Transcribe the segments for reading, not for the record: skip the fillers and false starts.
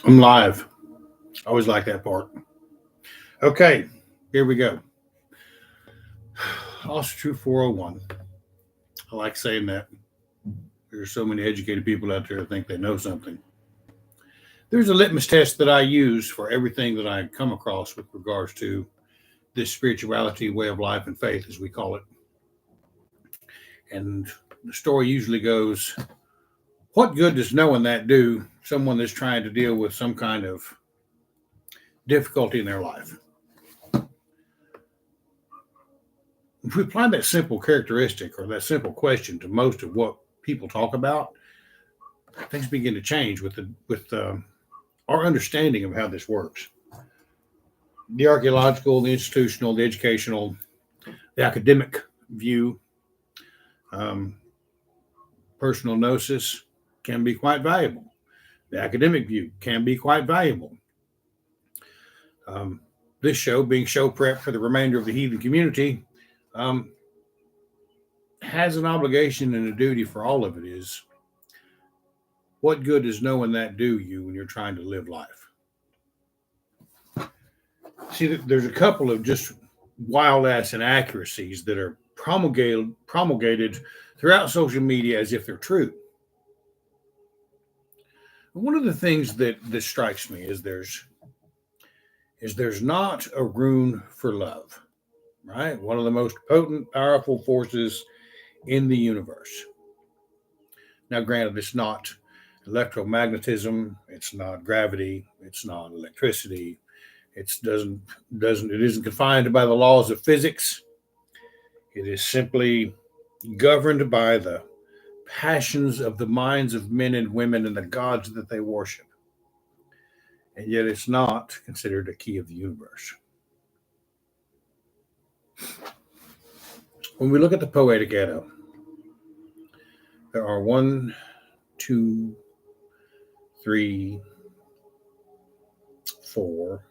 I'm live. I always like that part. Okay, here we go. Asatru 401. I like saying that. There's so many educated people out there that think they know something. There's a litmus test that I use for everything that I come across with regards to this spirituality, way of life, and faith, as we call it. And the story usually goes, what good does knowing that do someone that's trying to deal with some kind of difficulty in their life? If we apply that simple characteristic or that simple question to most of what people talk about, things begin to change with our understanding of how this works. The archaeological, the institutional, the educational, the academic view, personal gnosis can be quite valuable. The academic view can be quite valuable. This show, being show prep for the remainder of the heathen community, has an obligation and a duty for all of it is, what good does knowing that do you when you're trying to live life? See, there's a couple of just wild ass inaccuracies that are promulgated throughout social media as if they're true. One of the things that strikes me is there's not a rune for love, right? One of the most potent, powerful forces in the universe. Now, granted, it's not electromagnetism, it's not gravity, it's not electricity, it isn't confined by the laws of physics. It is simply governed by the passions of the minds of men and women and the gods that they worship. And yet it's not considered a key of the universe. When we look at the Poetic Edda, there are 1, 2, 3, 4,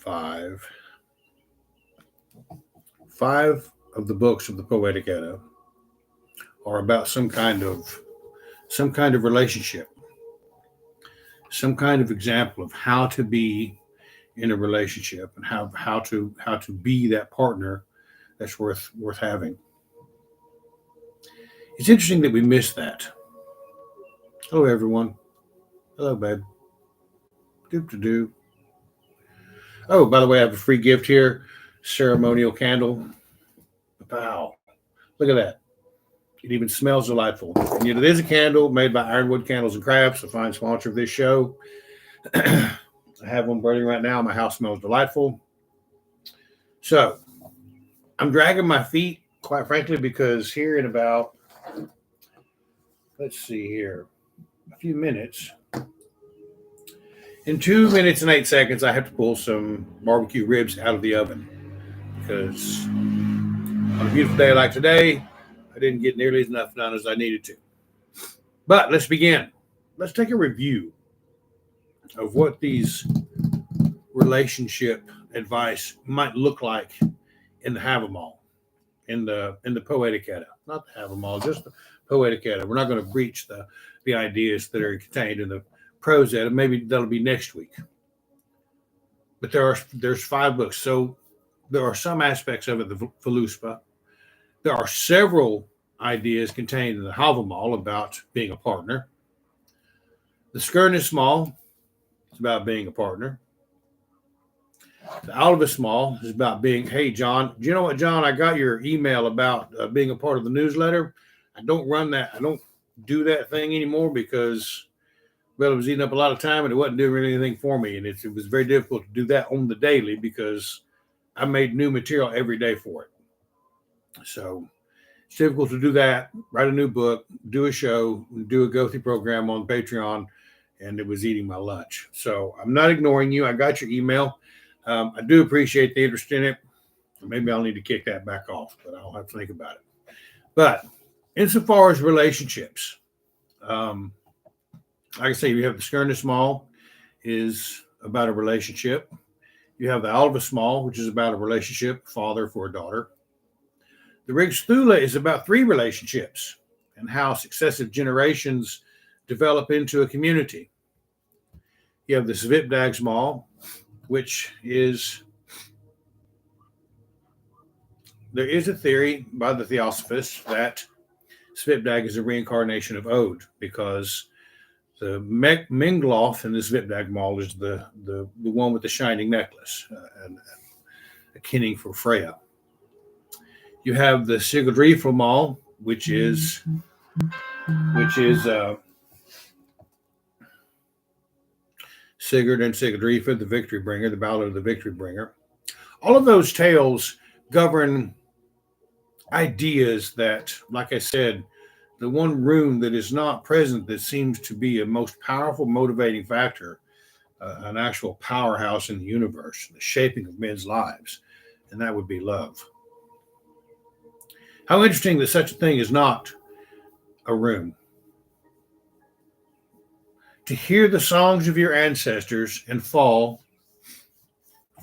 5 of the books of the Poetic Edda are about some kind of relationship, some kind of example of how to be in a relationship and how to be that partner that's worth having. It's interesting that we miss that. Hello, everyone. Hello, babe. Doop-to-doo. Oh, by the way, I have a free gift here. Ceremonial candle. Wow. Look at that. It even smells delightful. And yet it is a candle made by Ironwood Candles and Crafts, a fine sponsor of this show. I have one burning right now. My house smells delightful. So I'm dragging my feet, quite frankly, because here in about, let's see here, a few minutes, in 2 minutes and 8 seconds, I have to pull some barbecue ribs out of the oven because on a beautiful day like today, I didn't get nearly enough done as I needed to. But let's begin. Let's take a review of what these relationship advice might look like in the Havamal, in the Poetic Edda. Not the Havamal, just the Poetic Edda. We're not going to breach the ideas that are contained in the Prose Edda. Maybe that'll be next week. But there's 5 books, so there are some aspects of it, the Voluspa. There are several ideas contained in the Havamal about being a partner. The Skirnismal is about being a partner. The Alvismal is about being, hey, John, do you know what, John? I got your email about being a part of the newsletter. I don't run that. I don't do that thing anymore because, well, it was eating up a lot of time and it wasn't doing really anything for me. And it was very difficult to do that on the daily because I made new material every day for it. So it's difficult to do that, write a new book, do a show, do a Gothi program on Patreon, and it was eating my lunch. So I'm not ignoring you. I got your email. I do appreciate the interest in it. Maybe I'll need to kick that back off, but I'll have to think about it. But insofar as relationships, like I say, you have the Skirnismal is about a relationship. You have the Alvismal, which is about a relationship, father for a daughter. The Rigstula is about 3 relationships and how successive generations develop into a community. You have the Svipdagsmal, which is, there is a theory by the Theosophists that Svipdag is a reincarnation of Od, because the Mingloth in the Svipdagmal is the one with the shining necklace, and a kinning for Freya. You have the Sigurdrifamal, which is Sigurd and Sigurdrifa, the victory bringer, the ballad of the victory bringer. All of those tales govern ideas that, like I said, the one rune that is not present that seems to be a most powerful motivating factor, an actual powerhouse in the universe, the shaping of men's lives, and that would be love. How interesting that such a thing is not a rune. To hear the songs of your ancestors and fall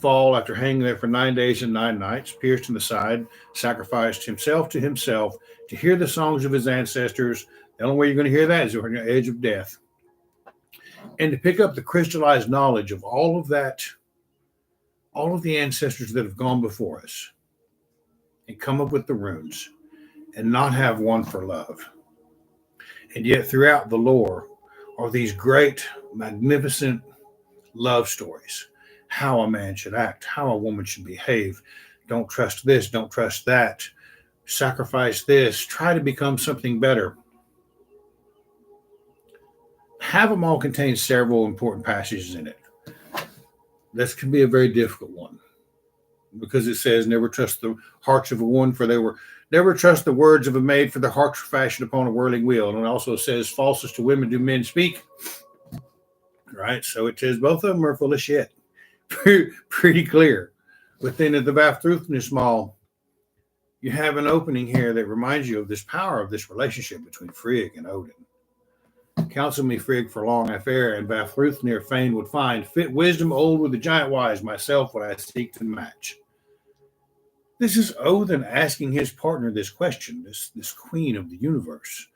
after hanging there for 9 days and 9 nights, pierced in the side, sacrificed himself to himself, to hear the songs of his ancestors. The only way you're going to hear that is on the edge of death. And to pick up the crystallized knowledge of all of that, all of the ancestors that have gone before us, and come up with the runes, and not have one for love. And yet throughout the lore are these great, magnificent love stories. How a man should act, how a woman should behave. Don't trust this, don't trust that. Sacrifice this, try to become something better. Have them all contain several important passages in it. This can be a very difficult one, because it says, never trust the hearts of a woman, for they were never trust the words of a maid, for their hearts were fashioned upon a whirling wheel. And it also says, falsest to women do men speak. Right? So it says both of them are full of shit. Pretty clear. Within the Vafthrûthnismal, you have an opening here that reminds you of this power of this relationship between Frigg and Odin. Counsel me, Frigg, for long I fare, and Vafthrûthnir fain would find fit wisdom old with the giant wise, myself would I seek to match. This is Odin asking his partner this question, this queen of the universe,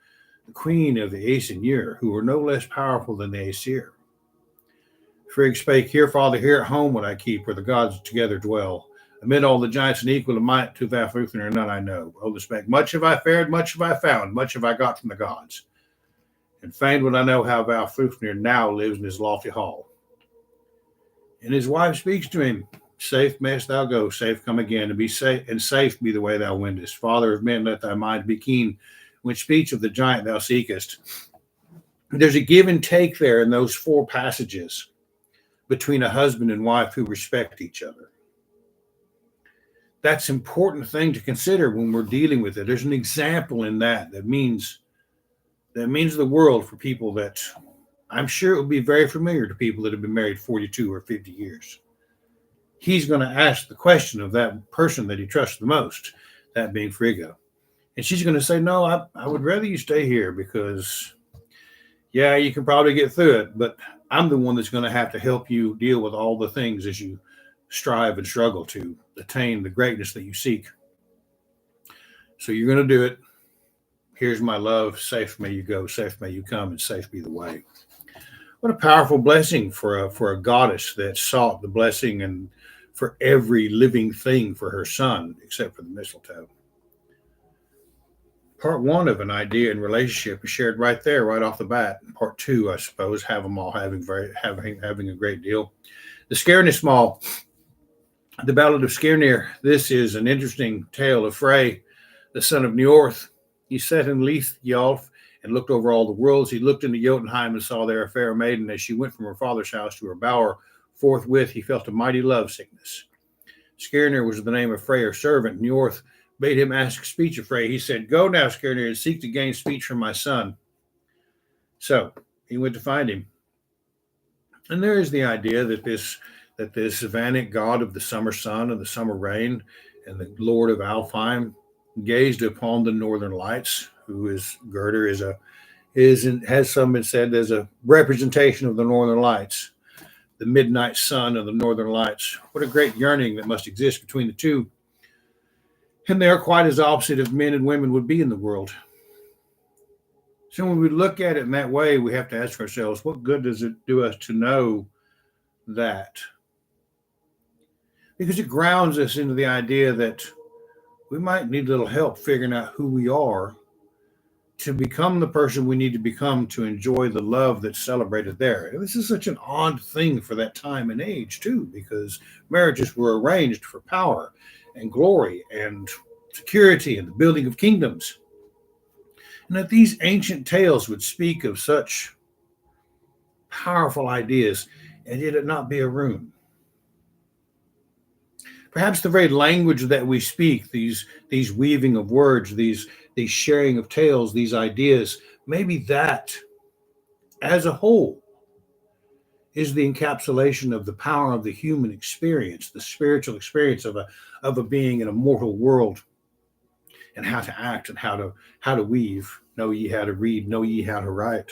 the queen of the Aesir, who were no less powerful than the Aesir. Frigg spake, here, father, here at home would I keep, where the gods together dwell. Amid all the giants and equal in might to Vafthrûthnir, none I know. Odin spake, much have I fared, much have I found, much have I got from the gods. And fain would I know how Vafthrûthnir now lives in his lofty hall. And his wife speaks to him, safe mayst thou go, safe come again, and be safe, and safe be the way thou wendest. Father of men, let thy mind be keen, when speech of the giant thou seekest. There's a give and take there in those 4 passages between a husband and wife who respect each other. That's an important thing to consider when we're dealing with it. There's an example in that means the world for people that I'm sure it would be very familiar to people that have been married 42 or 50 years. He's going to ask the question of that person that he trusts the most, that being Frigga. And she's going to say, no, I would rather you stay here because, yeah, you can probably get through it, but I'm the one that's going to have to help you deal with all the things as you strive and struggle to attain the greatness that you seek. So you're going to do it. Here's my love. Safe may you go, safe may you come, and safe be the way. What a powerful blessing for a goddess that sought the blessing and for every living thing for her son, except for the mistletoe. Part 1 of an idea and relationship is shared right there, right off the bat. Part 2, I suppose, have them all having a great deal. The Skirnismal, the Ballad of Skirnir. This is an interesting tale of Frey, the son of Njorth. He sat in Leithjolf and looked over all the worlds. He looked into Jotunheim and saw there a fair maiden as she went from her father's house to her bower. Forthwith he felt a mighty love sickness. Skirnir was the name of Frey, her servant. Njorth bade him ask speech of Frey. He said, go now, Skirnir, and seek to gain speech from my son. So he went to find him. And there is the idea that this Savanic god of the summer sun and the summer rain and the lord of Alfheim gazed upon the northern lights, who is Gerder has some been said as a representation of the northern lights, the midnight sun and the northern lights. What a great yearning that must exist between the two. And they are quite as opposite as men and women would be in the world. So when we look at it in that way, we have to ask ourselves, what good does it do us to know that? Because it grounds us into the idea that we might need a little help figuring out who we are to become the person we need to become to enjoy the love that's celebrated there. And this is such an odd thing for that time and age, too, because marriages were arranged for power and glory and security and the building of kingdoms. And that these ancient tales would speak of such powerful ideas, and yet it not be a room. Perhaps the very language that we speak, these weaving of words, these sharing of tales, these ideas, maybe that as a whole is the encapsulation of the power of the human experience, the spiritual experience of a being in a mortal world, and how to act and how to weave. Know ye how to read, know ye how to write.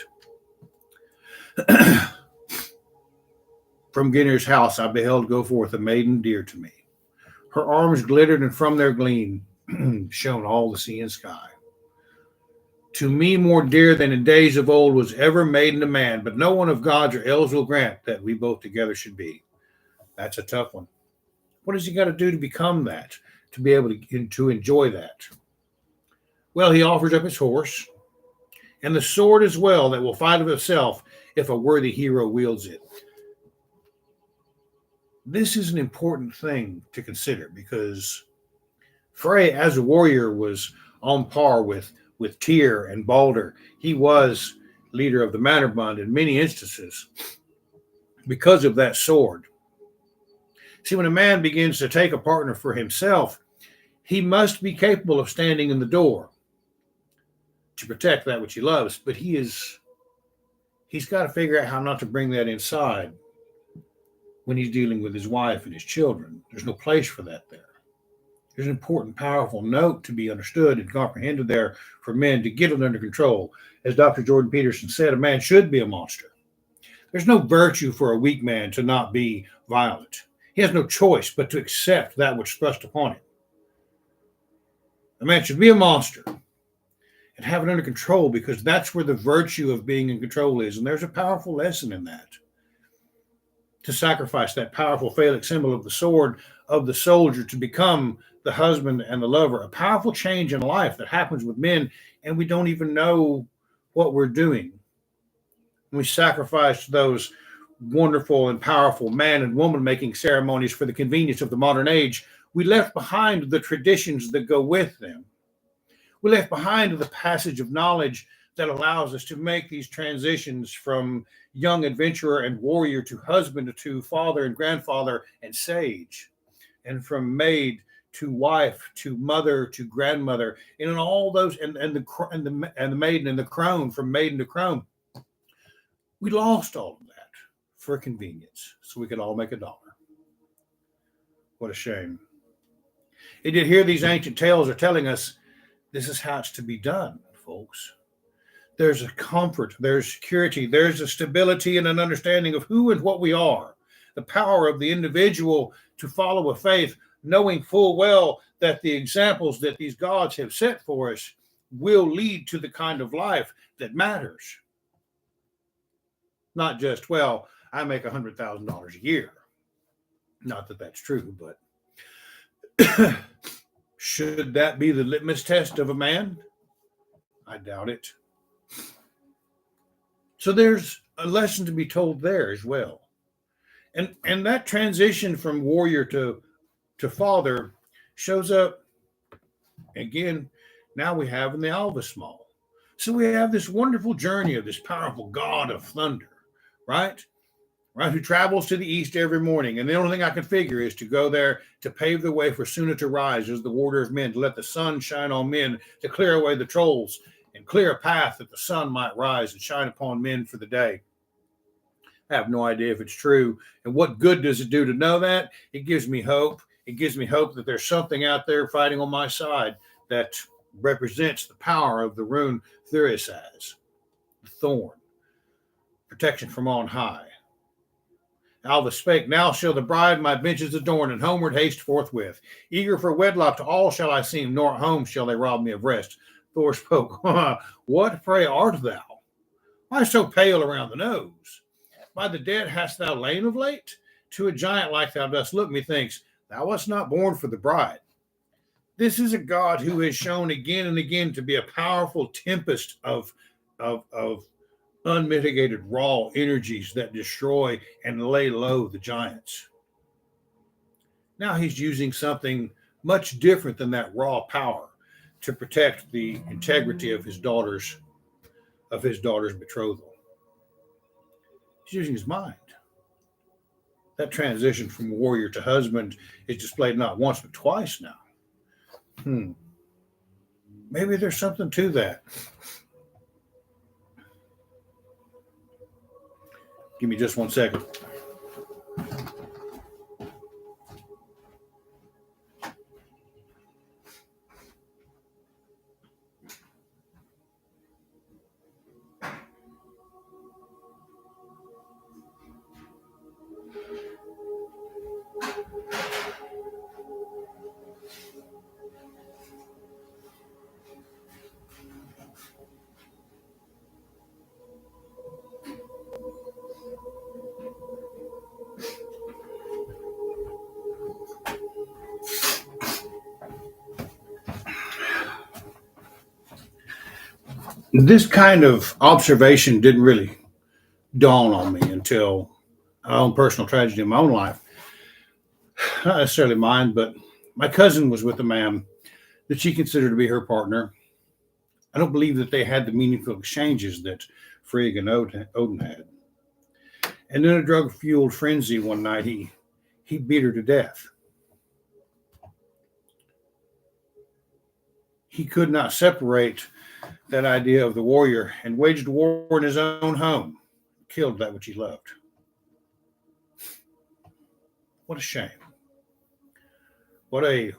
From Ginner's house I beheld go forth a maiden dear to me. Her arms glittered, and from their gleam shone all the sea and sky. To me more dear than in days of old was ever maiden to man, but no one of God's or elves will grant that we both together should be. That's a tough one. What has he got to do to become that, to be able to enjoy that? Well, he offers up his horse and the sword as well that will fight of itself if a worthy hero wields it. This is an important thing to consider because Frey, as a warrior, was on par with Tyr and Balder. He was leader of the Mannerbund in many instances because of that sword. See, when a man begins to take a partner for himself, he must be capable of standing in the door to protect that which he loves, but he's got to figure out how not to bring that inside when he's dealing with his wife and his children. There's no place for that there. There's an important, powerful note to be understood and comprehended there for men to get it under control. As Dr. Jordan Peterson said, a man should be a monster. There's no virtue for a weak man to not be violent. He has no choice but to accept that which is thrust upon him. A man should be a monster and have it under control because that's where the virtue of being in control is. And there's a powerful lesson in that. To sacrifice that powerful phallic symbol of the sword of the soldier to become the husband and the lover, a powerful change in life that happens with men, and we don't even know what we're doing. We sacrifice those wonderful and powerful man and woman making ceremonies for the convenience of the modern age. We left behind the traditions that go with them. We left behind the passage of knowledge that allows us to make these transitions from young adventurer and warrior to husband to father and grandfather and sage, and from maid to wife to mother to grandmother, and in all those and the maiden and the crone, from maiden to crone. We lost all of that for convenience, so we could all make $1. What a shame! And yet here these ancient tales are telling us this is how it's to be done, folks. There's a comfort, there's security, there's a stability and an understanding of who and what we are. The power of the individual to follow a faith, knowing full well that the examples that these gods have set for us will lead to the kind of life that matters. Not just, well, I make $100,000 a year. Not that that's true, but should that be the litmus test of a man? I doubt it. So there's a lesson to be told there as well. And that transition from warrior to father shows up again. Now we have in the Alvasmal. So we have this wonderful journey of this powerful god of thunder, right? Who travels to the east every morning. And the only thing I can figure is to go there to pave the way for Suna to rise as the warder of men, to let the sun shine on men, to clear away the trolls and clear a path that the sun might rise and shine upon men for the day. I have no idea if it's true. And what good does it do to know that? It gives me hope. It gives me hope that there's something out there fighting on my side that represents the power of the rune Thurisaz, the thorn, protection from on high. Alva spake, now shall the bride my benches adorn, and homeward haste forthwith. Eager for wedlock to all shall I seem, nor at home shall they rob me of rest. Thor spoke. What, pray, art thou? Why so pale around the nose? By the dead hast thou lain of late? To a giant like thou dost look, methinks, thou wast not born for the bride. This is a god who is shown again and again to be a powerful tempest of unmitigated raw energies that destroy and lay low the giants. Now he's using something much different than that raw power to protect the integrity of his daughter's betrothal. He's using his mind. That transition from warrior to husband is displayed not once but twice now. Maybe there's something to that. Give me just 1 second. This kind of observation didn't really dawn on me until my own personal tragedy in my own life. Not necessarily mine, but my cousin was with a man that she considered to be her partner. I don't believe that they had the meaningful exchanges that Frigg and Odin had. And in a drug-fueled frenzy one night, he beat her to death. He could not separate that idea of the warrior and waged war in his own home, killed that which he loved. What a shame. What a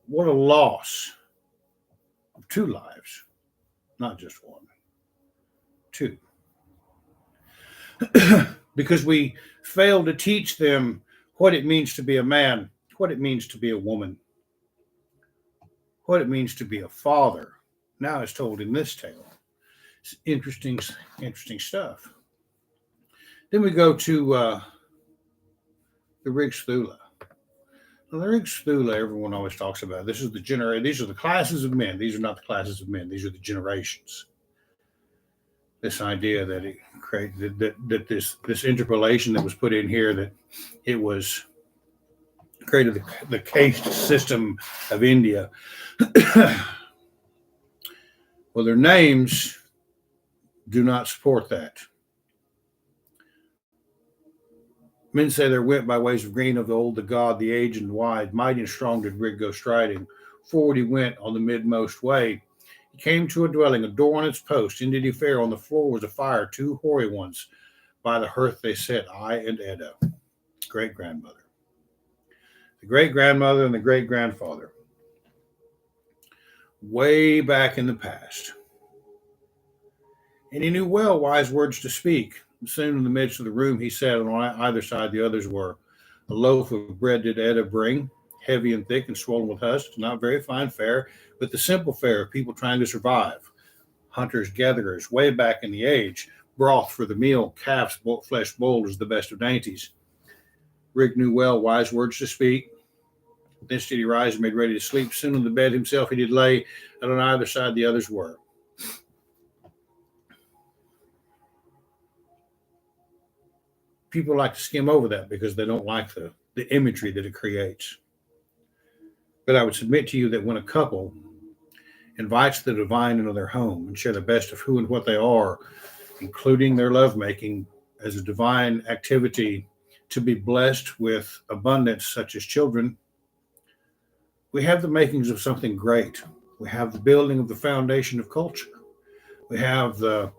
loss of 2 lives, not just 1, 2. Because we failed to teach them what it means to be a man, what it means to be a woman, what it means to be a father. Now it's told in this tale. It's interesting stuff. Then we go to the Rig Thula. Now, the Rig Thula, everyone always talks about. This is the generation. These are the classes of men. These are not the classes of men. These are the generations. This idea that it created that this interpolation that was put in here, that it was created the caste system of India. Well, their names do not support that. Men say there went by ways of green of the old, the god, the aged and wide, mighty and strong did Rig go striding. Forward he went on the midmost way. He came to a dwelling, a door on its post. In did he fare, on the floor was a fire, 2 hoary ones. By the hearth they sat, I and Edda, great-grandmother. The great-grandmother and the great-grandfather. Way back in the past. And he knew well wise words to speak. Soon in the midst of the room he sat, and on either side the others were. A loaf of bread did Edda bring, heavy and thick and swollen with husks, not very fine fare, but the simple fare of people trying to survive. Hunters, gatherers, way back in the age, broth for the meal, calf's flesh boiled is the best of dainties. Rig knew well wise words to speak. Then did he rise and made ready to sleep. Soon on the bed himself he did lay, and on either side the others were. People like to skim over that because they don't like the imagery that it creates. But I would submit to you that when a couple invites the divine into their home and share the best of who and what they are, including their lovemaking as a divine activity to be blessed with abundance such as children, we have the makings of something great. We have the building of the foundation of culture. We have the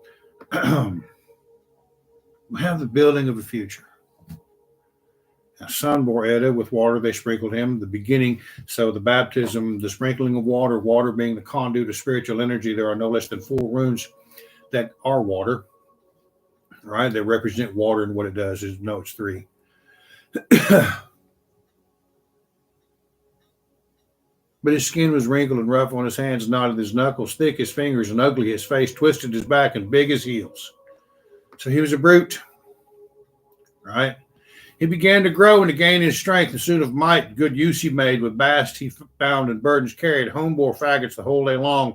building of the future. Now, son bore Edda, with water they sprinkled him, the beginning. So the baptism, the sprinkling of water, water being the conduit of spiritual energy. There are no less than 4 runes that are water, right? They represent water, and what it does is, no, it's 3. But his skin was wrinkled and rough on his hands, knotted his knuckles, thick his fingers, and ugly his face, twisted his back, and big his heels. So he was a brute, right? He began to grow and to gain his strength, and soon of might good use he made. With bast he bound and burdens carried, home bore faggots the whole day long.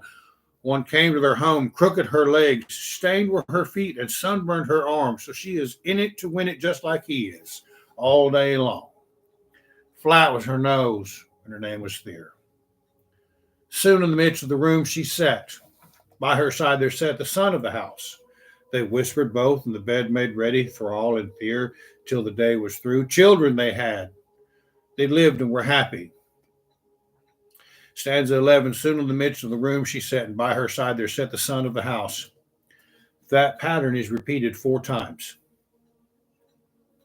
One came to their home, crooked her legs, stained were her feet, and sunburned her arms. So she is in it to win it just like he is, all day long. Flat was her nose, and her name was Fear. Soon in the midst of the room she sat. By her side there sat the son of the house. They whispered both, and the bed made ready for all in fear till the day was through. Children they had. They lived and were happy. Stanza 11, soon in the midst of the room she sat, and by her side there sat the son of the house. That pattern is repeated 4 times.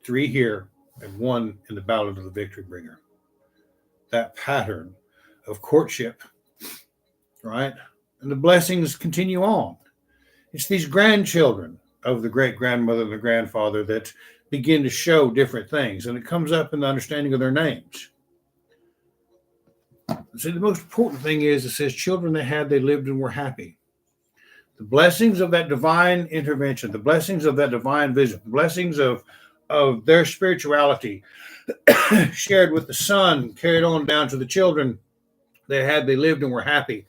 3 here and 1 in the Ballad of the Victory Bringer. That pattern of courtship, right? And the blessings continue on. It's these grandchildren of the great-grandmother and the grandfather that begin to show different things, and it comes up in the understanding of their names. See, the most important thing is it says children they had, they lived and were happy. The blessings of that divine intervention, the blessings of that divine vision, the blessings of their spirituality shared with the son, carried on down to the children they had, they lived and were happy.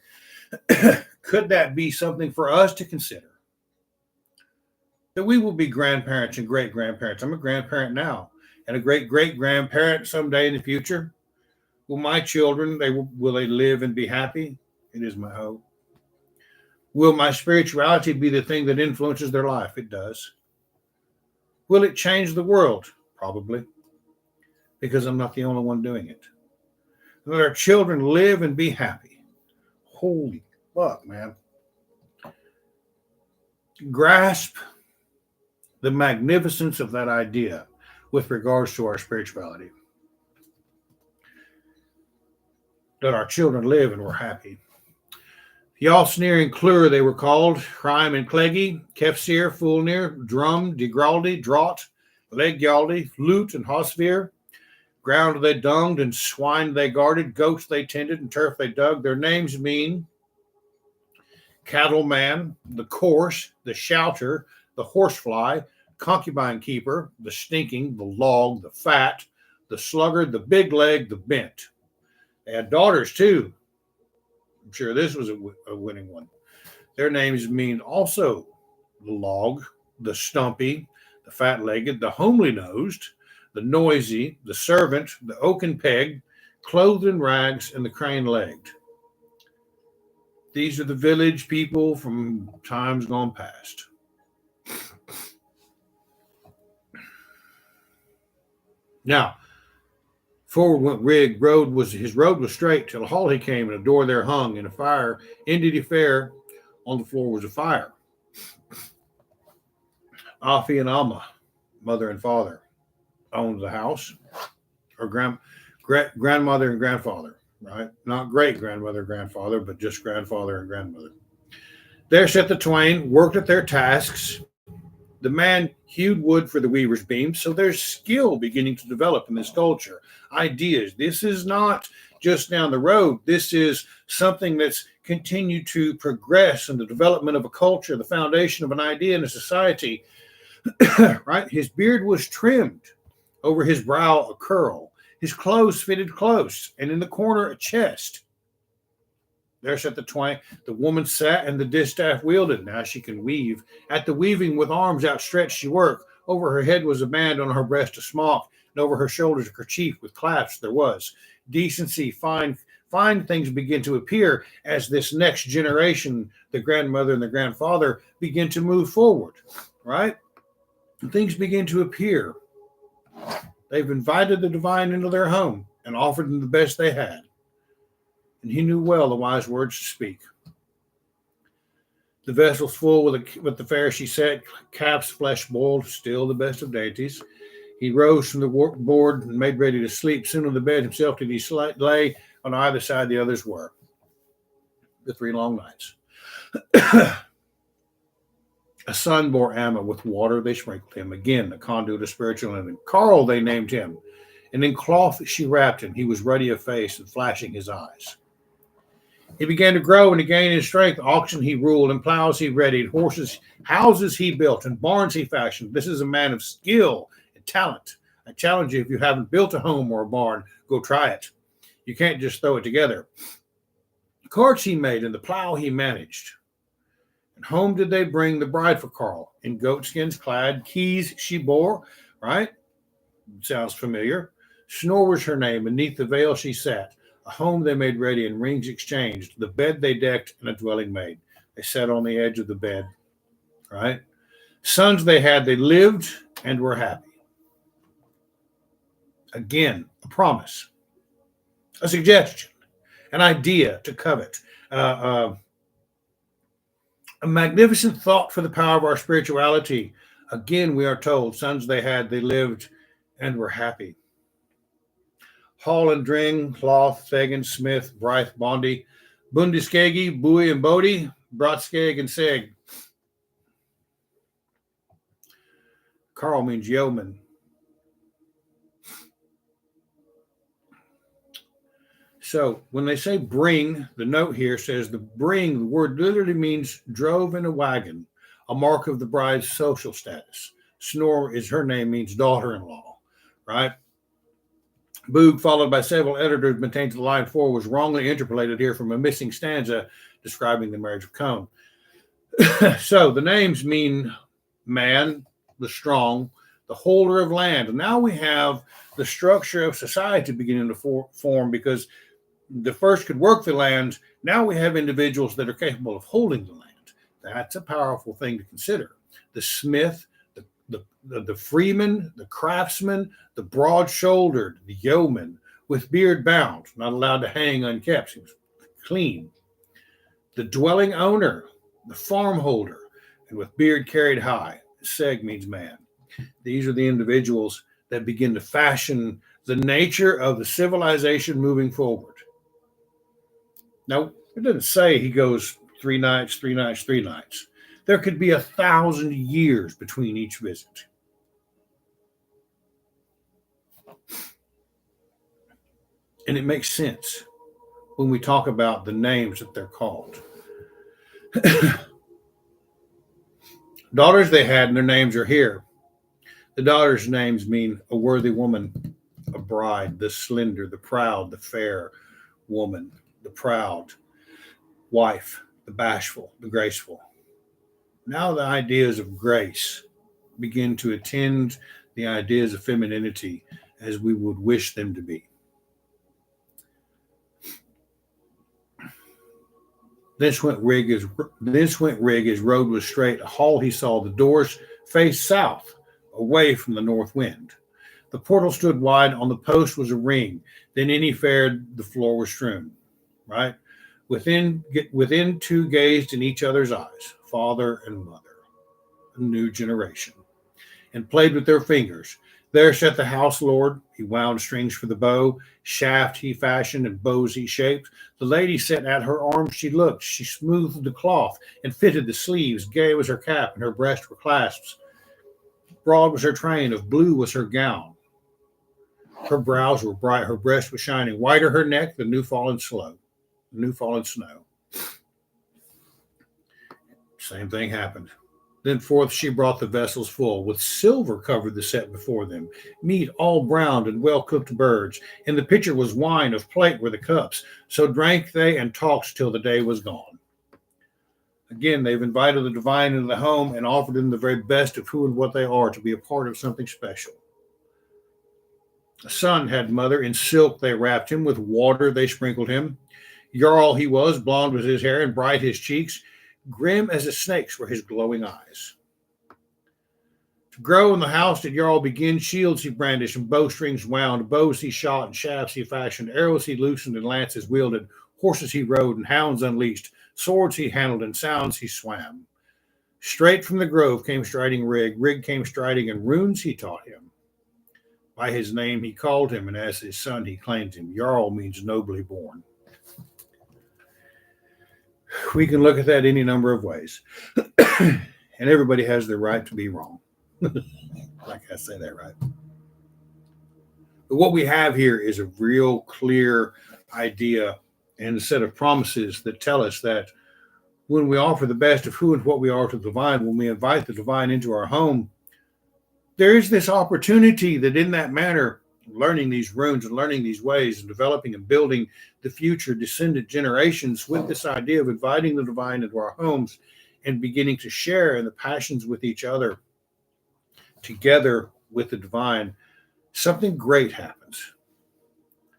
Could that be something for us to consider? That we will be grandparents and great-grandparents. I'm a grandparent now, and a great-great-grandparent someday in the future. Will my children, will they live and be happy? It is my hope. Will my spirituality be the thing that influences their life? It does. Will it change the world? Probably. Because I'm not the only one doing it. Let our children live and be happy. Holy fuck, man. Grasp the magnificence of that idea with regards to our spirituality. Let our children live and we're happy. Yalsnir and Clur they were called, Crime and Cleggy, Kefsir, Fulnir, Drum, Degraldi, Draught, Legyaldi, Lute and Hosvir. Ground they dunged and swine they guarded, goats they tended and turf they dug. Their names mean cattleman, the coarse, the shouter, the horsefly, concubine keeper, the stinking, the log, the fat, the sluggard, the big leg, the bent. They had daughters too. I'm sure this was a winning one. Their names mean also the log, the stumpy, the fat-legged, the homely-nosed, the noisy, the servant, the oaken peg, clothed in rags, and the crane-legged. These are the village people from times gone past. Now, forward went Rig, his road was straight till a hall he came, and a door there hung, and a fire ended he fair, on the floor was a fire. Afi and Alma, mother and father, owned the house, or grandmother and grandfather, right? Not great-grandmother, grandfather, but just grandfather and grandmother. There sat the twain, worked at their tasks. The man hewed wood for the weaver's beam, so there's skill beginning to develop in this culture. Ideas. This is not just down the road. This is something that's continued to progress in the development of a culture, the foundation of an idea in a society. Right? His beard was trimmed, over his brow a curl. His clothes fitted close, and in the corner a chest. There sat the twain. The woman sat, and the distaff wielded. Now she can weave. At the weaving, with arms outstretched, she worked. Over her head was a band, on her breast a smock, and over her shoulders a kerchief with clasps there was. Decency, fine things begin to appear as this next generation, the grandmother and the grandfather, begin to move forward, right? And things begin to appear. They've invited the divine into their home and offered them the best they had. And he knew well the wise words to speak. The vessel's full with the fare she set, caps, flesh boiled, still the best of deities. He rose from the board and made ready to sleep. Soon on the bed himself did he lay, on either side the others were. The 3 long nights. A son bore Amma, with water they sprinkled him. Again, the conduit of spiritual living. Carl they named him, and in cloth she wrapped him. He was ruddy of face and flashing his eyes. He began to grow and to gain in strength. Oxen he ruled, and plows he readied, houses he built, and barns he fashioned. This is a man of skill and talent. I challenge you, if you haven't built a home or a barn, go try it. You can't just throw it together. Carts he made, and the plow he managed. And home did they bring the bride for Carl, in goatskins clad. Keys she bore, right? Sounds familiar. Snore was her name, and neath the veil she sat. A home they made ready, and rings exchanged. The bed they decked, and a dwelling made. They sat on the edge of the bed, right? Sons they had, they lived and were happy. Again, a promise, a suggestion, an idea to covet, a magnificent thought for the power of our spirituality. Again, we are told, sons they had, they lived and were happy. Hall and Dring, Cloth, Fagan, Smith, Brythe, Bondi, Bundiskegi, Bowie and Bodie, Bratskeg and Seg. Carl means yeoman. So when they say bring, the note here says the word literally means drove in a wagon, a mark of the bride's social status. Snore is her name, means daughter-in-law, right? Boog, followed by several editors, maintains the line 4 was wrongly interpolated here from a missing stanza describing the marriage of Cone. So the names mean man, the strong, the holder of land. And now we have the structure of society beginning to form, because the first could work the land. Now we have individuals that are capable of holding the land. That's a powerful thing to consider. The smith, the freeman, the craftsman, the broad-shouldered, the yeoman, with beard bound, not allowed to hang unkept. He was clean. The dwelling owner, the farm holder, and with beard carried high. Seg means man. These are the individuals that begin to fashion the nature of the civilization moving forward. Now, it doesn't say he goes 3 nights, 3 nights, 3 nights. There could be 1,000 years between each visit. And it makes sense when we talk about the names that they're called. Daughters they had, and their names are here. The daughters' names mean a worthy woman, a bride, the slender, the proud, the fair woman, the proud wife, the bashful, the graceful. Now the ideas of grace begin to attend the ideas of femininity as we would wish them to be. Thence went Rig his road was straight. A hall he saw, the doors faced south, away from the north wind. The portal stood wide, on the post was a ring. Then in he fared, the floor was strewn. Right? Within two gazed in each other's eyes, father and mother, a new generation, and played with their fingers. There sat the house lord. He wound strings for the bow. Shaft he fashioned and bows he shaped. The lady sat at her arms. She looked. She smoothed the cloth and fitted the sleeves. Gay was her cap and her breast were clasps. Broad was her train. Of blue was her gown. Her brows were bright. Her breast was shining. Whiter her neck than new fallen snow. Same thing happened. Then forth she brought the vessels full. With silver covered the set before them. Meat all browned and well-cooked birds. In the pitcher was wine, of plate were the cups. So drank they and talked till the day was gone. Again, they've invited the divine into the home and offered them the very best of who and what they are, to be a part of something special. A son had mother. In silk they wrapped him. With water they sprinkled him. Jarl he was. Blonde was his hair and bright his cheeks. Grim as a snake's were his glowing eyes. To grow in the house did Jarl begin. Shields he brandished and bowstrings wound. Bows he shot and shafts he fashioned. Arrows he loosened and lances wielded. Horses he rode and hounds unleashed. Swords he handled and sounds he swam. Straight from the grove came striding Rig. Rig came striding, and runes he taught him. By his name he called him, and as his son he claimed him. Jarl means nobly born. We can look at that any number of ways. And everybody has the right to be wrong. Like I say that right. But what we have here is a real clear idea and a set of promises that tell us that when we offer the best of who and what we are to the divine, when we invite the divine into our home, there is this opportunity that in that manner, learning these runes and learning these ways and developing and building the future descendant generations with this idea of inviting the divine into our homes and beginning to share in the passions with each other together with the divine, something great happens.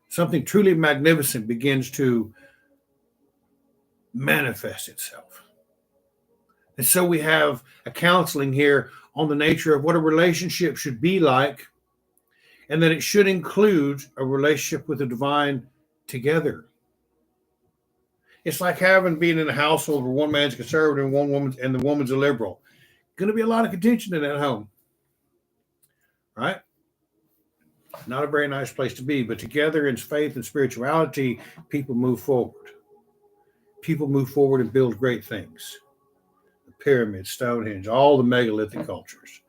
Something truly magnificent begins to manifest itself. And so we have a counseling here on the nature of what a relationship should be like, and that it should include a relationship with the divine together. It's like being in a household where one man's conservative and the woman's a liberal. Going to be a lot of contention in that home, right? Not a very nice place to be, but together in faith and spirituality, people move forward. People move forward and build great things. The pyramids, Stonehenge, all the megalithic cultures.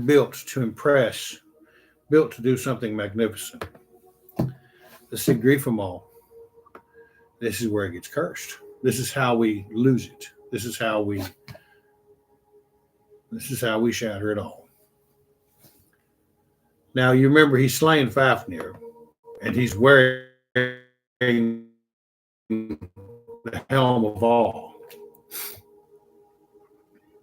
Built to impress, built to do something magnificent. The Sigrid from all. This is where it gets cursed. This is how we lose it. This is how we shatter it all. Now you remember he's slain Fafnir, and he's wearing the helm of all.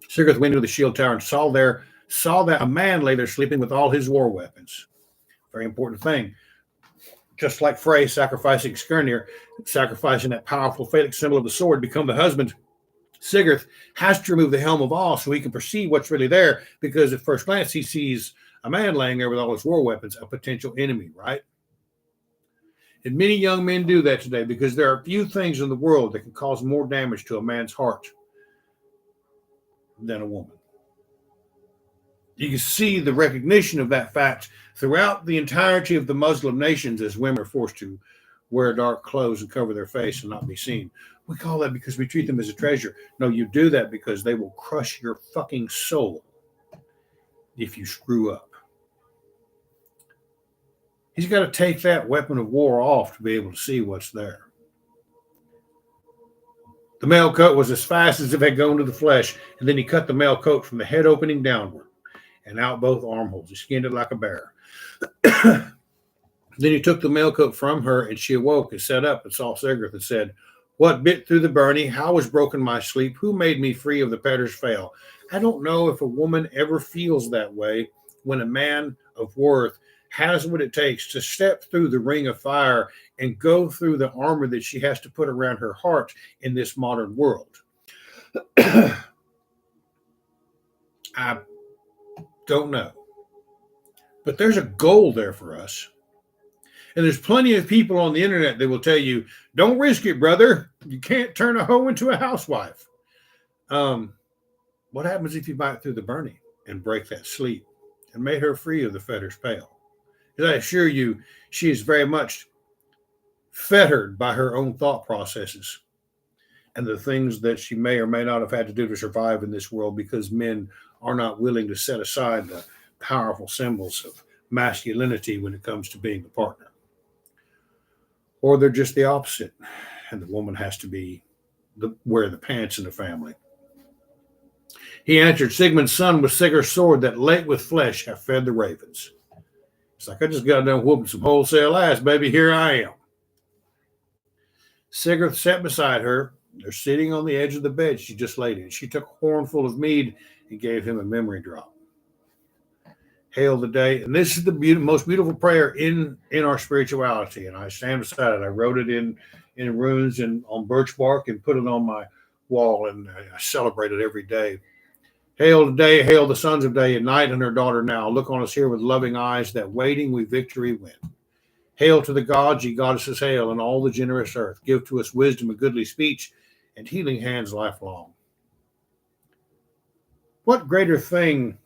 Sigurd went into the shield tower and saw that a man lay there sleeping with all his war weapons. Very important thing. Just like Frey sacrificing Skirnir, sacrificing that powerful phallic symbol of the sword, become the husband. Sigurd has to remove the helm of all so he can perceive what's really there, because at first glance he sees a man laying there with all his war weapons, a potential enemy, right? And many young men do that today because there are few things in the world that can cause more damage to a man's heart than a woman. You can see the recognition of that fact throughout the entirety of the Muslim nations as women are forced to wear dark clothes and cover their face and not be seen. We call that because we treat them as a treasure. No, you do that because they will crush your fucking soul if you screw up. He's got to take that weapon of war off to be able to see what's there. The male coat was as fast as if it had gone to the flesh, and then he cut the male coat from the head opening downward and out both armholes. He skinned it like a bear. Then he took the male coat from her, and she awoke and sat up and saw Sigurd and said, "What bit through the byrnie? How was broken my sleep? Who made me free of the Petter's fail?" I don't know if a woman ever feels that way when a man of worth has what it takes to step through the ring of fire and go through the armor that she has to put around her heart in this modern world. I don't know. But there's a goal there for us. And there's plenty of people on the internet that will tell you, don't risk it, brother. You can't turn a hoe into a housewife. What happens if you bite through the byrnie and break that sleep and made her free of the fetter's pale? Because I assure you, she is very much fettered by her own thought processes and the things that she may or may not have had to do to survive in this world, because men are not willing to set aside the powerful symbols of masculinity when it comes to being the partner. Or they're just the opposite, and the woman has to wear the pants in the family. He answered, "Sigmund's son with Sigurd's sword that late with flesh have fed the ravens." It's like, I just got done whooping some wholesale ass, baby. Here I am. Sigurd sat beside her. They're sitting on the edge of the bed she just laid in. She took a hornful of mead and gave him a memory drop. Hail the day. And this is the most beautiful prayer in our spirituality. And I stand beside it. I wrote it in runes and on birch bark and put it on my wall. And I celebrate it every day. Hail the day, hail the sons of day, and night and her daughter now. Look on us here with loving eyes, that waiting we victory win. Hail to the gods, ye goddesses, hail, and all the generous earth. Give to us wisdom and goodly speech, and healing hands lifelong. What greater thing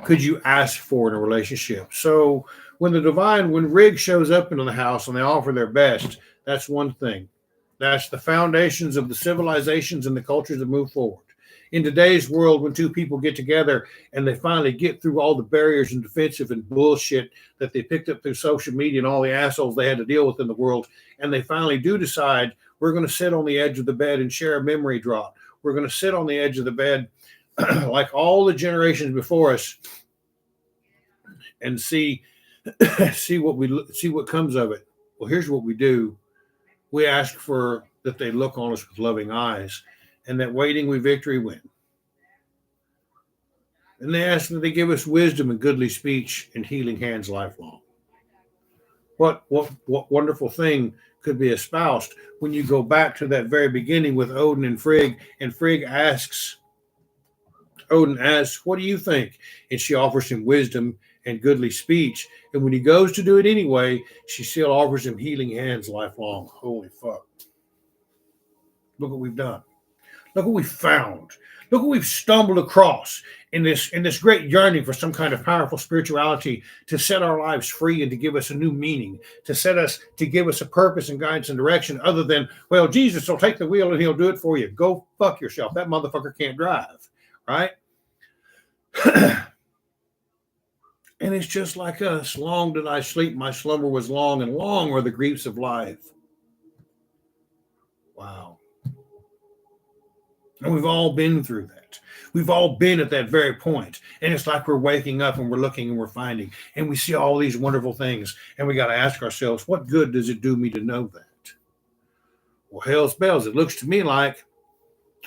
could you ask for in a relationship? So when Rig shows up into the house and they offer their best, that's one thing. That's the foundations of the civilizations and the cultures that move forward. In today's world, when two people get together and they finally get through all the barriers and defensive and bullshit that they picked up through social media and all the assholes they had to deal with in the world, and they finally do decide we're going to sit on the edge of the bed and share a memory drop. We're going to sit on the edge of the bed like all the generations before us and see what comes of it. Well, here's what we do. We ask for that they look on us with loving eyes, and that waiting we victory win. And they ask that they give us wisdom and goodly speech and healing hands lifelong. What wonderful thing could be espoused when you go back to that very beginning with Odin and Frigg Odin asks, what do you think? And she offers him wisdom and goodly speech. And when he goes to do it anyway, she still offers him healing hands lifelong. Holy fuck. Look what we've done. Look what we found. Look what we've stumbled across in this great yearning for some kind of powerful spirituality to set our lives free and to give us a new meaning, to give us a purpose and guidance and direction other than, well, Jesus will take the wheel and he'll do it for you. Go fuck yourself. That motherfucker can't drive, right? And it's just like us. Long did I sleep, my slumber was long, and long were the griefs of life. Wow. And we've all been through that. We've all been at that very point. And it's like we're waking up and we're looking and we're finding. And we see all these wonderful things. And we got to ask ourselves, what good does it do me to know that? Well, hell's bells. It looks to me like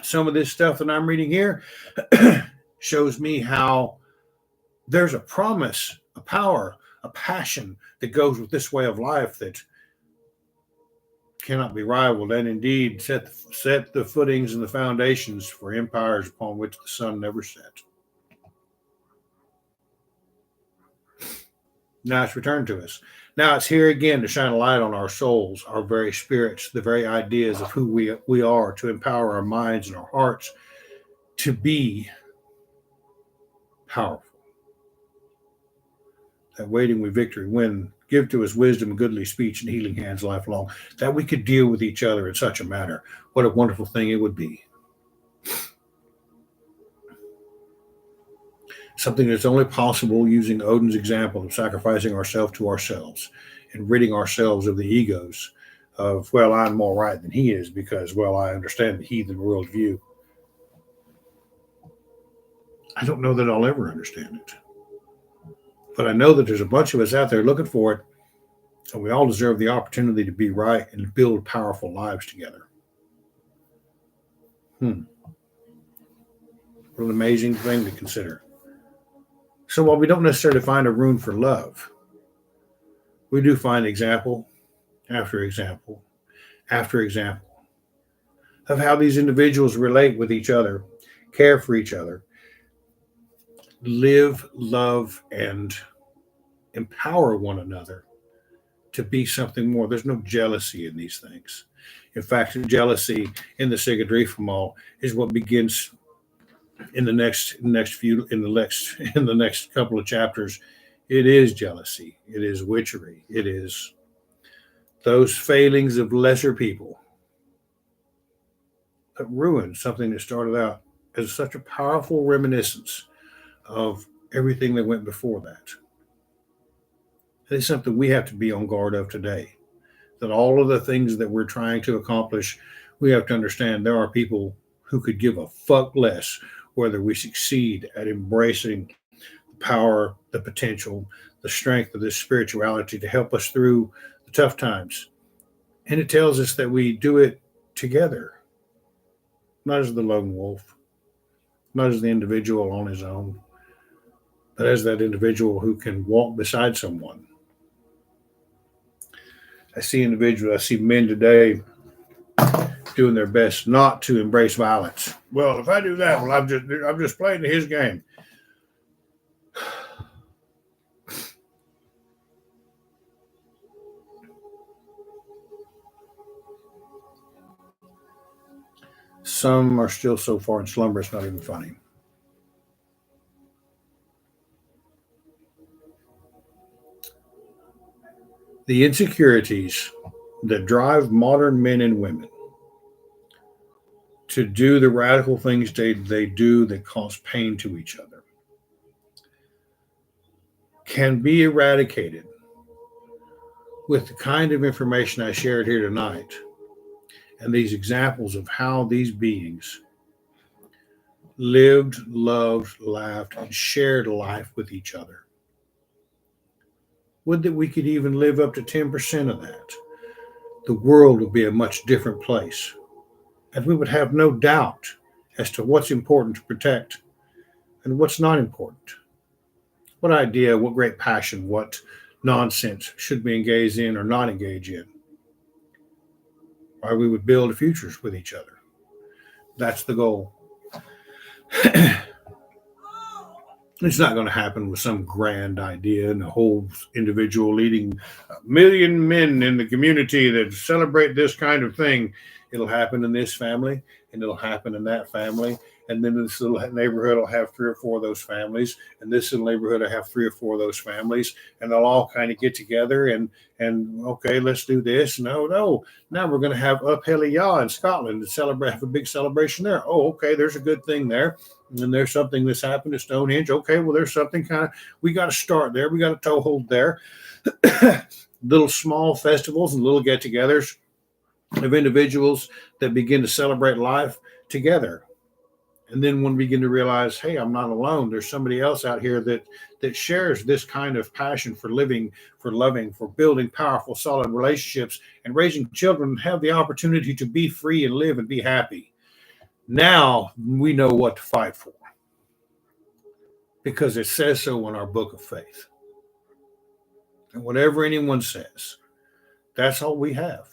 some of this stuff that I'm reading here shows me how there's a promise, a power, a passion that goes with this way of life that cannot be rivaled, and indeed set the footings and the foundations for empires upon which the sun never set. Now it's returned to us. Now it's here again to shine a light on our souls, our very spirits, the very ideas of who we are, to empower our minds and our hearts to be powerful. That waiting we victory win. Give to us wisdom, goodly speech, and healing hands lifelong, that we could deal with each other in such a manner. What a wonderful thing it would be. Something that's only possible using Odin's example of sacrificing ourselves to ourselves and ridding ourselves of the egos of, well, I'm more right than he is because, well, I understand the heathen worldview. I don't know that I'll ever understand it. But I know that there's a bunch of us out there looking for it, and we all deserve the opportunity to be right and build powerful lives together. What an amazing thing to consider. So while we don't necessarily find a room for love, we do find example after example after example of how these individuals relate with each other, care for each other, live, love, and empower one another to be something more. There's no jealousy in these things. In fact, jealousy in the Sigadrifamal is what begins in the next couple of chapters. It is jealousy. It is witchery. It is those failings of lesser people that ruin something that started out as such a powerful reminiscence of everything that went before that. It's something we have to be on guard of today. That all of the things that we're trying to accomplish, we have to understand there are people who could give a fuck less whether we succeed at embracing the power, the potential, the strength of this spirituality to help us through the tough times. And it tells us that we do it together, not as the lone wolf, not as the individual on his own, but as that individual who can walk beside someone. I see men today doing their best not to embrace violence. Well, if I do that, well, I'm just playing his game. Some are still so far in slumber, it's not even funny. The insecurities that drive modern men and women to do the radical things they do that cause pain to each other can be eradicated with the kind of information I shared here tonight and these examples of how these beings lived, loved, laughed, and shared life with each other. Would that we could even live up to 10% of that. The world would be a much different place. And we would have no doubt as to what's important to protect and what's not important. What idea, what great passion, what nonsense should we engage in or not engage in? Or we would build futures with each other. That's the goal. It's not going to happen with some grand idea and a whole individual leading a million men in the community that celebrate this kind of thing. It'll happen in this family, and it'll happen in that family. And then this little neighborhood will have 3 or 4 of those families, and this little neighborhood will have 3 or 4 of those families, and they'll all kind of get together and okay, let's do this. No, now we're going to have Up Helliah in Scotland to celebrate, have a big celebration there. Oh, okay, there's a good thing there. And there's something that's happened at Stonehenge. Okay, well, there's something we got to start there. We got a toehold there. Little small festivals and little get-togethers of individuals that begin to celebrate life together. And then when we begin to realize, hey, I'm not alone. There's somebody else out here that shares this kind of passion for living, for loving, for building powerful, solid relationships and raising children and have the opportunity to be free and live and be happy. Now we know what to fight for because it says so in our book of faith. And whatever anyone says, that's all we have.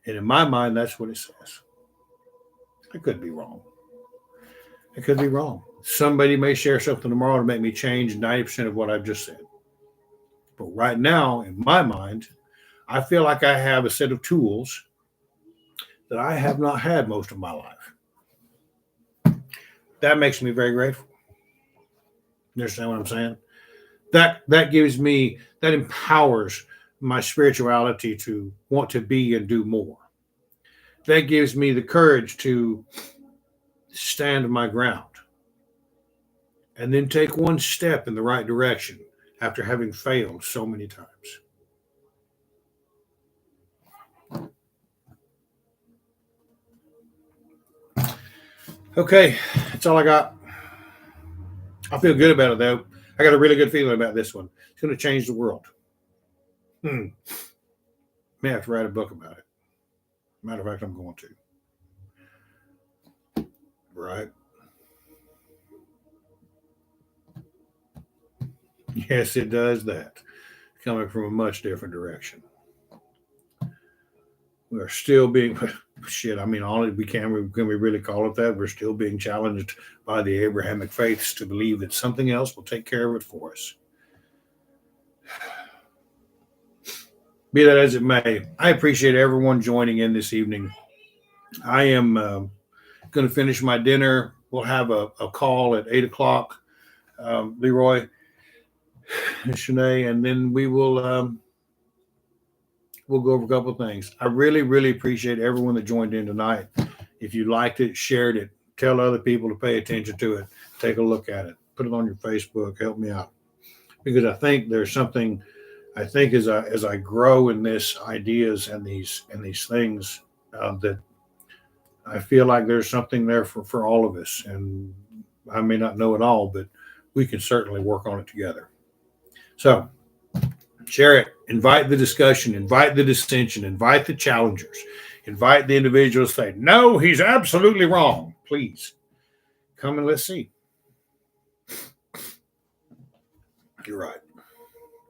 And in my mind, that's what it says. I could be wrong. I could be wrong. Somebody may share something tomorrow to make me change 90% of what I've just said. But right now, in my mind, I feel like I have a set of tools that I have not had most of my life. That makes me very grateful. You understand what I'm saying? That gives me, that empowers my spirituality to want to be and do more. That gives me the courage to stand my ground and then take one step in the right direction after having failed so many times. Okay, that's all I got. I feel good about it, though. I got a really good feeling about this one. It's going to change the world. May have to write a book about it. Matter of fact, I'm going to. Right? Yes, it does that. Coming from a much different direction. We're still being, shit, I mean, can we really call it that? We're still being challenged by the Abrahamic faiths to believe that something else will take care of it for us. Be that as it may, I appreciate everyone joining in this evening. I am going to finish my dinner. We'll have a call at 8 o'clock, Leroy and Shanae, and then we will we'll go over a couple of things. I really, really appreciate everyone that joined in tonight. If you liked it, shared it, tell other people to pay attention to it. Take a look at it. Put it on your Facebook. Help me out. Because I think there's something, I think as I grow in this ideas and these things that I feel like there's something there for all of us. And I may not know it all, but we can certainly work on it together. So share it, invite the discussion, invite the dissension, invite the challengers, invite the individuals say, no, he's absolutely wrong. Please come and let's see. You're right.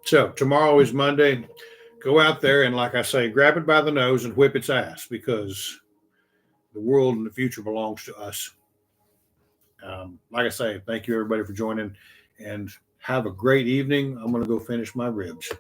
So tomorrow is Monday. Go out there and, like I say, grab it by the nose and whip its ass because the world and the future belongs to us. Like I say, thank you everybody for joining and have a great evening. I'm going to go finish my ribs.